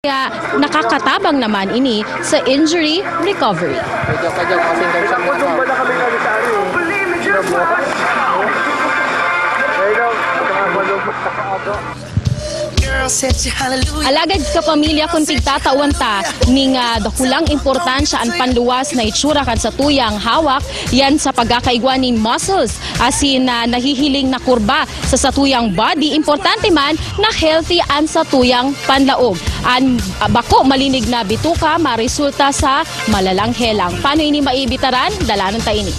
Kaya nakakatabang naman ini sa injury recovery. Alagad ka pamilya kung tigtatawan ta ning dakulang importansya ang panluwas na itsura kan sa tuyang hawak yan sa pagkakaigwa ning muscles asin nahihiling na kurba sa satuyang body importante man na healthy an sa tuyang panlaog. An bako malinig na bituka maresulta sa malalang helang. Paano ini maibitaran? Dalanan ta ini.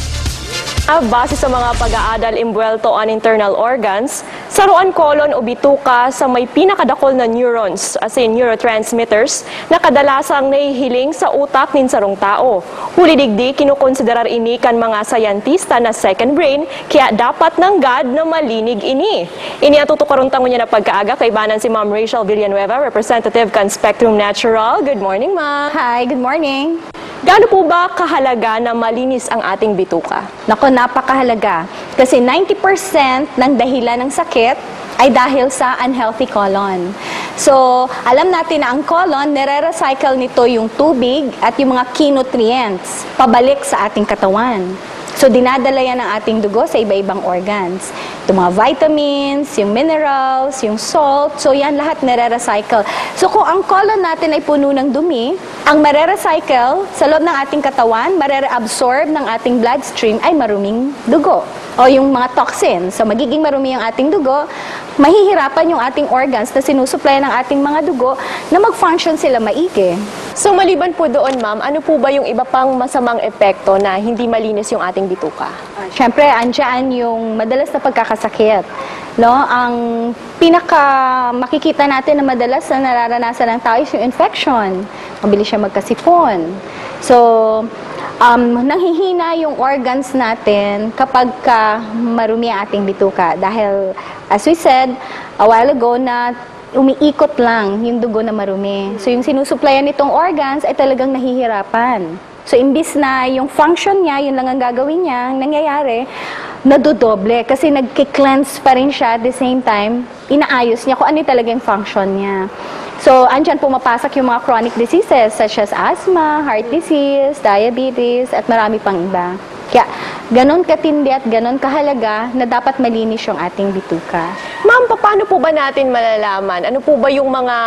Base sa mga pag-aadal imbuelto on internal organs, saruan kolon o bituka sa may pinakadakol na neurons, as in neurotransmitters, na kadalasang nahihiling sa utak nin sarong tao. Huli digdi, kinukonsiderar ini kan mga sayantista na second brain, kaya dapat ng God na malinig ini. Ini atutukarong tango niya na pagkaaga, kaibanan si Ma'am Rachel Villanueva, representative kan Spectrum Natural. Good morning, Ma'am. Hi, good morning. Gaano po ba kahalaga na malinis ang ating bituka? Naku, napakahalaga. Kasi 90% ng dahilan ng sakit ay dahil sa unhealthy colon. So, alam natin na ang colon, nire-recycle nito yung tubig at yung mga key nutrients pabalik sa ating katawan. So, dinadala yan ng ating dugo sa iba-ibang organs. Yung mga vitamins, yung minerals, yung salt, so yan lahat nare-recycle. So, kung ang colon natin ay puno ng dumi, ang mare-recycle sa loob ng ating katawan, mare-absorb ng ating bloodstream ay maruming dugo o yung mga toxins. So, magiging marumi ang ating dugo, mahihirapan yung ating organs na sinusupply ng ating mga dugo na mag-function sila maigi. So, maliban po doon, Ma'am, ano po ba yung iba pang masamang epekto na hindi malinis yung ating bituka? Siyempre, andyan yung madalas na pagkakasakit. No? Ang pinaka makikita natin na madalas na nararanasan ng tao is yung infection. Mabilis siya magkasipon. So, nanghihina yung organs natin kapag marumi ang ating bituka. Dahil, as we said a while ago, na umiikot lang yung dugo na marumi. So, yung sinusupplyan nitong organs ay talagang nahihirapan. So, imbis na yung function niya, yun lang ang gagawin niya, ang nangyayari, nadodoble. Kasi nagki-cleanse pa rin siya at the same time, inaayos niya kung ano talaga yung function niya. So, andyan pumapasok yung mga chronic diseases such as asthma, heart disease, diabetes, at marami pang iba. Kaya, ganon katindi at ganon kahalaga na dapat malinis yung ating bituka. Ma'am, paano po ba natin malalaman? Ano po ba yung mga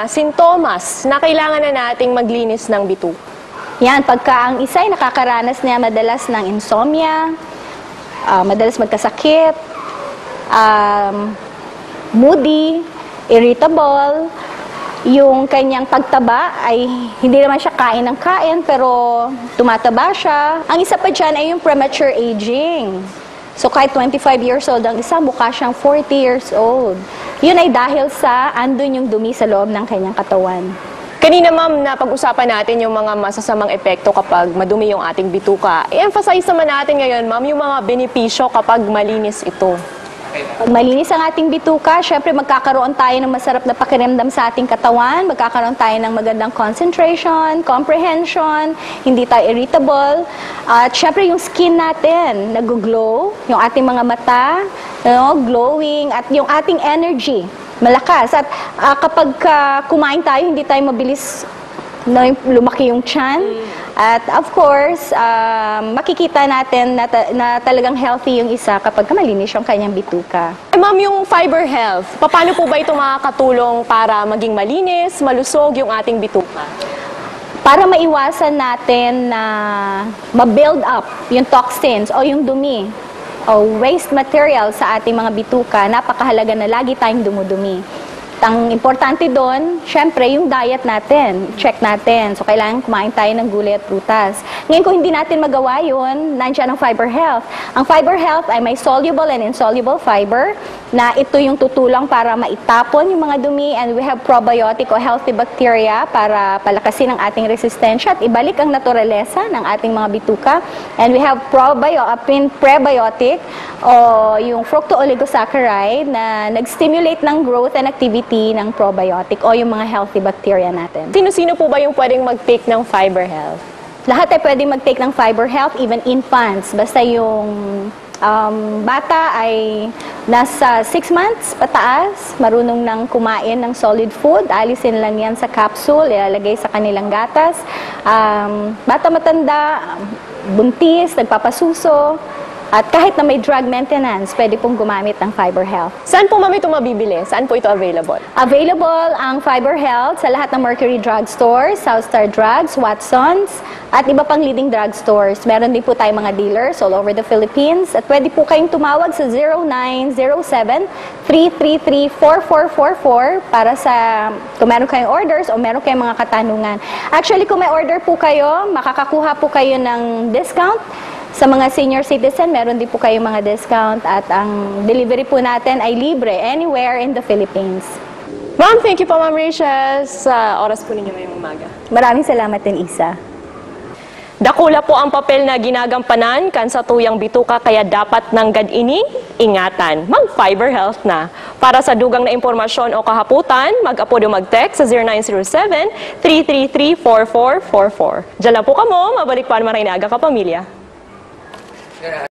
sintomas na kailangan na nating maglinis ng bituka? Yan, pagka ang isa ay nakakaranas niya madalas ng insomnia, madalas magkasakit, moody, irritable, yung kanyang pagtaba ay hindi naman siya kain ng kain pero tumataba siya. Ang isa pa dyan ay yung premature aging. So kahit 25 years old ang isa, mukha siyang 40 years old. Yun ay dahil sa andun yung dumi sa loob ng kanyang katawan. Kanina, Ma'am, napag-usapan natin yung mga masasamang epekto kapag madumi yung ating bituka. I-emphasize naman natin ngayon, Ma'am, yung mga benepisyo kapag malinis ito. Pag malinis ang ating bituka, syempre magkakaroon tayo ng masarap na pakiramdam sa ating katawan, magkakaroon tayo ng magandang concentration, comprehension, hindi tayo irritable, at syempre yung skin natin, nag-glow, yung ating mga mata, glowing, at yung ating energy, malakas. At kapag kumain tayo, hindi tayo mabilis lumaki yung tiyan. At of course, makikita natin na talagang healthy yung isa kapag malinis yung kanyang bituka. Ma'am, yung fiber health, paano po ba ito makakatulong para maging malinis, malusog yung ating bituka? Para maiwasan natin na ma-build up yung toxins o yung dumi o waste material sa ating mga bituka, napakahalaga na lagi tayong dumudumi. Ang importante doon, syempre, yung diet natin. Check natin. So, kailangan kumain tayo ng gulay at prutas. Ngayon, kung hindi natin magawa yun, nandiyan ang fiber health. Ang fiber health ay may soluble and insoluble fiber na ito yung tutulong para maitapon yung mga dumi, and we have probiotic o healthy bacteria para palakasin ang ating resistensya at ibalik ang naturalesa ng ating mga bituka. And we have prebiotic o yung fructooligosaccharides na nag-stimulate ng growth and activity ng probiotic o yung mga healthy bacteria natin. Sino-sino po ba yung pwedeng mag-take ng fiber health? Lahat ay pwedeng mag-take ng fiber health, even infants. Basta yung bata ay nasa 6 months pataas, marunong nang kumain ng solid food, alisin lang yan sa capsule, ilalagay sa kanilang gatas. Bata matanda, buntis, nagpapasuso, at kahit na may drug maintenance, pwede pong gumamit ng Fiber Health. Saan po ma'am ito mabibili? Saan po ito available? Available ang Fiber Health sa lahat ng Mercury Drug Stores, Southstar Drugs, Watsons, at iba pang leading drug stores. Meron din po tayong mga dealers all over the Philippines. At pwede po kayong tumawag sa 0907-333-4444 para sa kung meron kayong orders o meron kayong mga katanungan. Actually, kung may order po kayo, makakakuha po kayo ng discount. Sa mga senior citizen, meron din po kayong mga discount at ang delivery po natin ay libre anywhere in the Philippines. Ma'am, thank you po Ma'am Rachel sa oras po ninyo ngayong umaga. Maraming salamat din, Isa. Dakula po ang papel na ginagampanan kan sa tuyang bituka kaya dapat nanggad ini ingatan. Mag-Fiber Health na. Para sa dugang na impormasyon o kahaputan, mag-apodo mag-text sa 0907-333-4444. Diyan lang po kamo, mabalik pa naman rin aga kapamilya.